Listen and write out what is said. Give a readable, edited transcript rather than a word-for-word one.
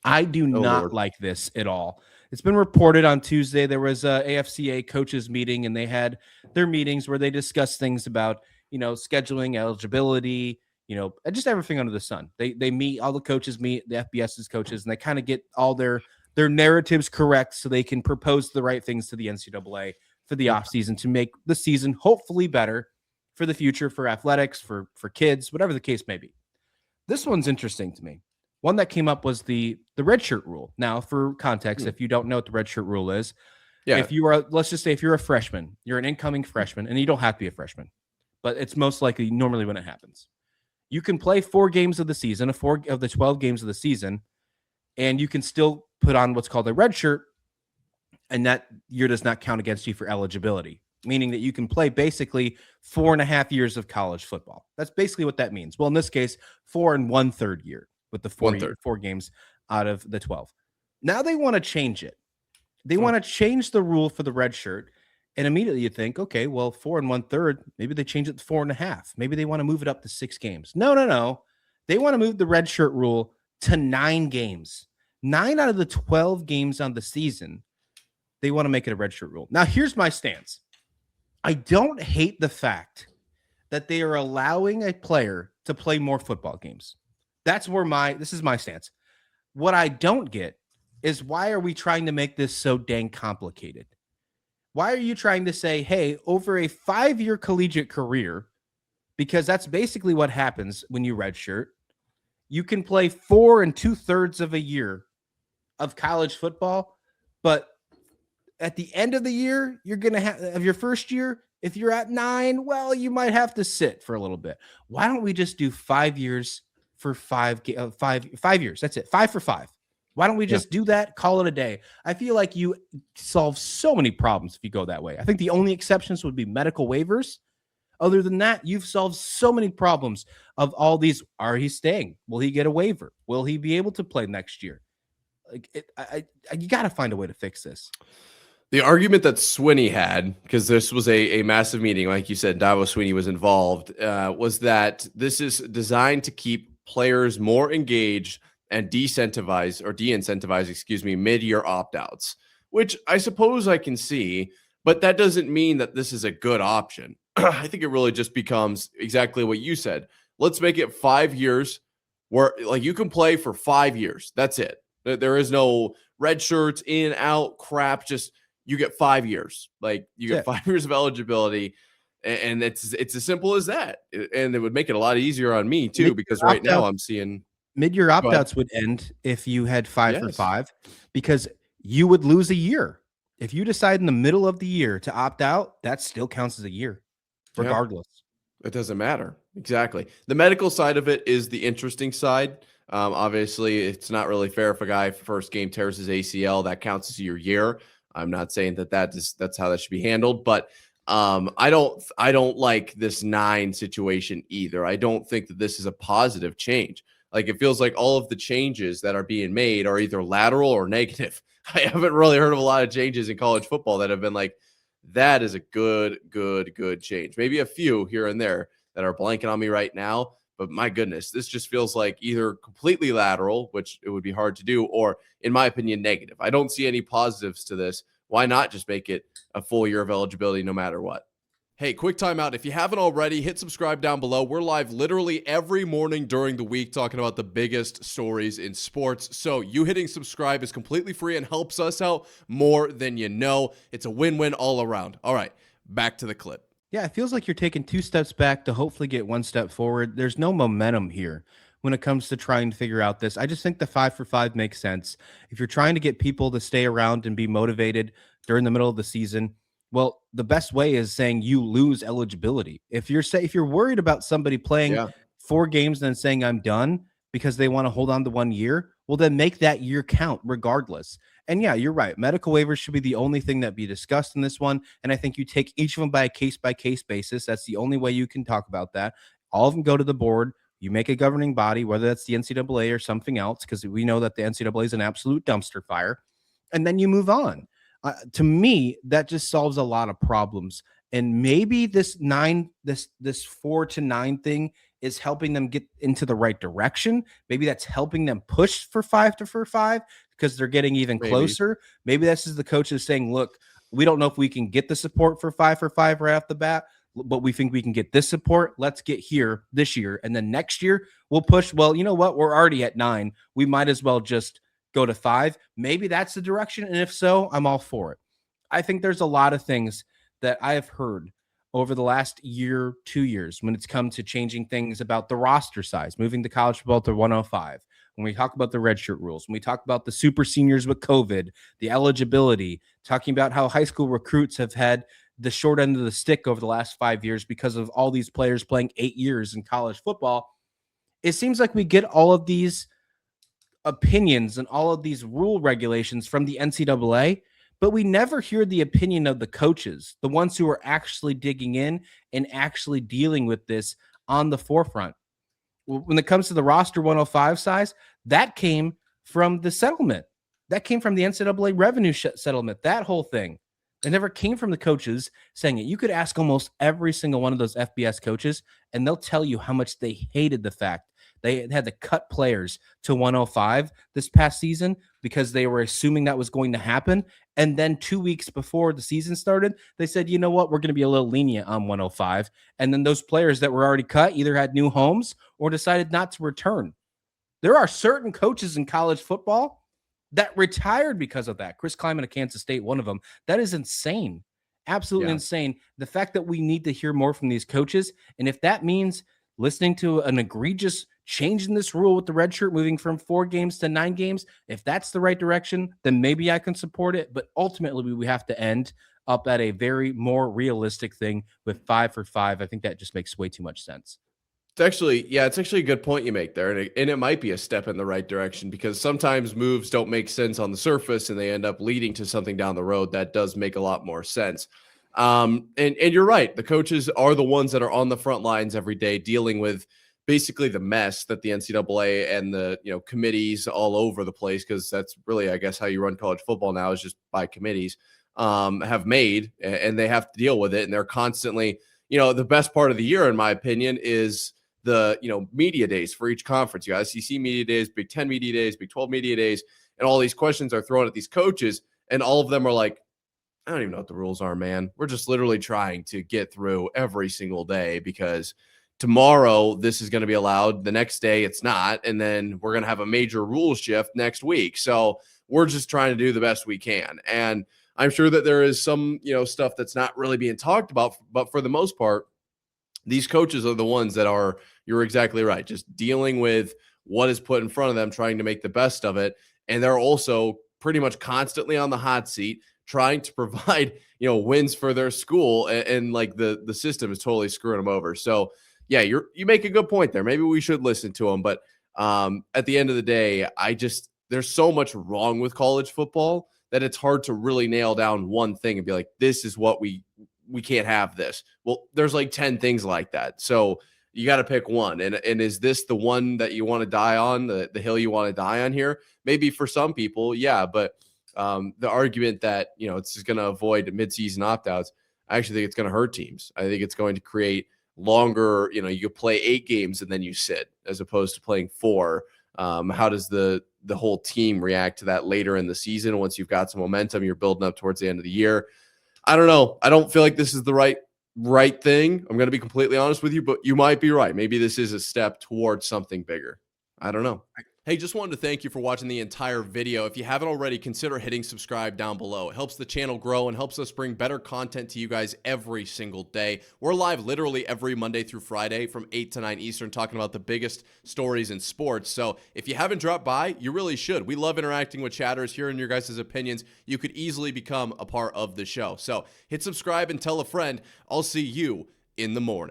I do Oh, not Lord. like this at all. It's been reported on Tuesday there was a AFCA coaches meeting, and they had their meetings where they discussed things about, scheduling, eligibility, just everything under the sun. They meet, all the coaches meet, the FBS's coaches, and they kind of get all their narratives correct so they can propose the right things to the NCAA for the offseason to make the season hopefully better for the future, for athletics, for kids, whatever the case may be. This one's interesting to me. One that came up was the redshirt rule. Now, for context, if you don't know what the redshirt rule is, Yeah. if you are, let's just say, if you're a freshman, you're an incoming freshman, and you don't have to be a freshman, but it's most likely normally when it happens. You can play 4 games of the season, 4 of the 12 games of the season, and you can still put on what's called a red shirt, and that year does not count against you for eligibility, meaning that you can play basically 4.5 years of college football. That's basically what that means. Well, in this case, 4 1/3 year with the 4 games out of the 12. Now they want to change it. They want to change the rule for the red shirt. And immediately you think, okay, well, 4 1/3, maybe they change it to 4.5. Maybe they want to move it up to 6 games. No. They want to move the red shirt rule to 9 games. 9 out of the 12 games on the season, they want to make it a red shirt rule. Now, here's my stance. I don't hate the fact that they are allowing a player to play more football games. This is my stance. What I don't get is, why are we trying to make this so dang complicated? Why are you trying to say, hey, over a 5-year collegiate career, because that's basically what happens when you redshirt, you can play 4 2/3 of a year of college football, but at the end of the year, you're going to have your first year, if you're at 9, well, you might have to sit for a little bit. Why don't we just do 5 years for 5 years? That's it. 5 for 5. Why don't we just do that? Call it a day. I feel like you solve so many problems if you go that way. I think the only exceptions would be medical waivers. Other than that, you've solved so many problems of all these. Are he staying? Will he get a waiver? Will he be able to play next year? You got to find a way to fix this. The argument that Swinney had, because this was a massive meeting, like you said, Davo Swinney was involved, was that this is designed to keep players more engaged and de-incentivize, mid-year opt-outs, which I suppose I can see, but that doesn't mean that this is a good option. I think it really just becomes exactly what you said. Let's make it 5 years where, like, you can play for 5 years. That's it. There is no red shirts, in, out, crap. Just, you get 5 years. Like, you get 5 years of eligibility, and it's as simple as that. And it would make it a lot easier on me too, because right now I'm seeing mid-year opt-outs would end if you had 5 for 5, because you would lose a year. If you decide in the middle of the year to opt out, that still counts as a year, regardless. It doesn't matter. Exactly. The medical side of it is the interesting side. Obviously, it's not really fair if a guy first game tears his ACL, that counts as your year. I'm not saying that's how that should be handled, but I don't like this 9 situation either. I don't think that this is a positive change. Like, it feels like all of the changes that are being made are either lateral or negative. I haven't really heard of a lot of changes in college football that have been like, that is a good change. Maybe a few here and there that are blanking on me right now. But my goodness, this just feels like either completely lateral, which it would be hard to do, or, in my opinion, negative. I don't see any positives to this. Why not just make it a full year of eligibility no matter what? Hey, quick timeout. If you haven't already, hit subscribe down below. We're live literally every morning during the week talking about the biggest stories in sports. So you hitting subscribe is completely free and helps us out more than you know. It's a win-win all around. All right, back to the clip. Yeah, it feels like you're taking 2 steps back to hopefully get 1 step forward. There's no momentum here when it comes to trying to figure out this. I just think the 5 for 5 makes sense. If you're trying to get people to stay around and be motivated during the middle of the season, well, the best way is saying you lose eligibility. If you're worried about somebody playing 4 games and then saying I'm done because they want to hold on to 1 year, well, then make that year count regardless. And yeah, you're right. Medical waivers should be the only thing that be discussed in this one. And I think you take each of them by a case-by-case basis. That's the only way you can talk about that. All of them go to the board. You make a governing body, whether that's the NCAA or something else, because we know that the NCAA is an absolute dumpster fire. And then you move on. To me, that just solves a lot of problems. And maybe this 4 to 9 thing is helping them get into the right direction. Maybe that's helping them push for 5 because they're getting even Maybe. closer. Maybe this is the coaches saying, look, we don't know if we can get the support for 5 right off the bat, but we think we can get this support. Let's get here this year. And then next year we'll push. Well, you know what? We're already at 9. We might as well just go to 5. Maybe that's the direction. And if so, I'm all for it. I think there's a lot of things that I have heard over the last year, 2 years, when it's come to changing things about the roster size, moving the college football to 105. When we talk about the redshirt rules, when we talk about the super seniors with COVID, the eligibility, talking about how high school recruits have had the short end of the stick over the last 5 years because of all these players playing 8 years in college football. It seems like we get all of these opinions and all of these rule regulations from the NCAA, but we never hear the opinion of the coaches, the ones who are actually digging in and actually dealing with this on the forefront. When it comes to the roster 105 size, that came from the settlement. That came from the NCAA revenue settlement, that whole thing. It never came from the coaches saying it. You could ask almost every single one of those FBS coaches, and they'll tell you how much they hated the fact they had to cut players to 105 this past season because they were assuming that was going to happen. And then 2 weeks before the season started, they said, you know what, we're going to be a little lenient on 105. And then those players that were already cut either had new homes or decided not to return. There are certain coaches in college football that retired because of that. Chris Kleiman of Kansas State, one of them. That is insane. Absolutely insane. The fact that we need to hear more from these coaches. And if that means listening to an egregious change in this rule with the red shirt moving from 4 games to 9 games, if that's the right direction, then maybe I can support it. But ultimately, we have to end up at a very more realistic thing with 5 for 5. I think that just makes way too much sense. It's actually a good point you make there. And it might be a step in the right direction because sometimes moves don't make sense on the surface and they end up leading to something down the road that does make a lot more sense. And you're right. The coaches are the ones that are on the front lines every day dealing with basically the mess that the NCAA and the committees all over the place, because that's really, I guess, how you run college football now, is just by committees, have made, and they have to deal with it. And they're constantly, the best part of the year, in my opinion, is the media days for each conference. You got SEC media days, Big 10 media days, Big 12 media days, and all these questions are thrown at these coaches, and all of them are like, I don't even know what the rules are, man. We're just literally trying to get through every single day because tomorrow this is going to be allowed, the next day it's not, and then we're going to have a major rule shift next week. So we're just trying to do the best we can. And I'm sure that there is some stuff that's not really being talked about, but for the most part, these coaches are the ones that are, you're exactly right, just dealing with what is put in front of them, trying to make the best of it. And they're also pretty much constantly on the hot seat, trying to provide, wins for their school. And like the system is totally screwing them over. So yeah, you make a good point there. Maybe we should listen to them. But at the end of the day, there's so much wrong with college football that it's hard to really nail down one thing and be like, this is what we can't have this. Well, there's like 10 things like that. So you got to pick one. And is this the one that you want to die on, the hill you want to die on here? Maybe for some people, yeah. But the argument that, it's just going to avoid midseason opt-outs, I actually think it's going to hurt teams. I think it's going to create longer, you play 8 games and then you sit as opposed to playing 4. How does the whole team react to that later in the season? Once you've got some momentum, you're building up towards the end of the year. I don't know. I don't feel like this is the right thing. I'm going to be completely honest with you, but you might be right. Maybe this is a step towards something bigger. I don't know. Hey, just wanted to thank you for watching the entire video. If you haven't already, consider hitting subscribe down below. It helps the channel grow and helps us bring better content to you guys every single day. We're live literally every Monday through Friday from 8 to 9 Eastern talking about the biggest stories in sports. So if you haven't dropped by, you really should. We love interacting with chatters, hearing your guys' opinions. You could easily become a part of the show. So hit subscribe and tell a friend. I'll see you in the morning.